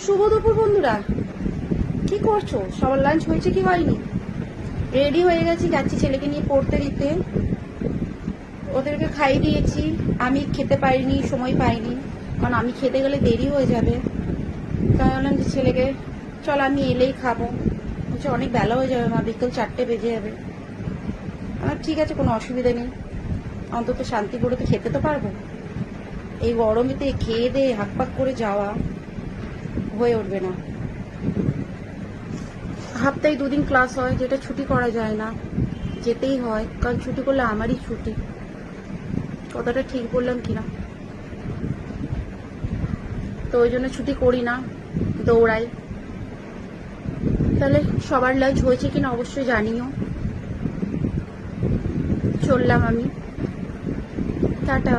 শুভ দুপুর বন্ধুরা, কি করছো? সবার লাঞ্চ হয়েছে কি হয়নি? রেডি হয়ে গেছি, যাচ্ছি ছেলেকে নিয়ে পড়তে দিতে। ওদেরকে খাইয়ে দিয়েছি, আমি খেতে পারিনি, সময় পাইনি, কারণ আমি খেতে গেলে দেরি হয়ে যাবে। তাই বললাম যে ছেলেকে চল আমি এলেই খাবো। বলছে অনেক বেলা হয়ে যাবে মা, বিকেল 4টে বেজে যাবে। আমার ঠিক আছে, কোনো অসুবিধা নেই, অন্তত শান্তি করে তো খেতে তো পারবো। এই গরমেতে খেয়ে দিয়ে হাঁক পাক করে যাওয়া হয়ে উঠবে না। সপ্তাহে 2 দিন ক্লাস হয়, যেটা ছুটি করা যায় না, যেতেই হয়, কারণ ছুটি করলে আমারই ছুটি। কথাটা ঠিক বললাম কিনা? তো ওই জন্য ছুটি করি না, দৌড়াই। তাহলে সবার লাঞ্চ হয়েছে কিনা অবশ্যই জানিও। চললাম আমি, টাটা।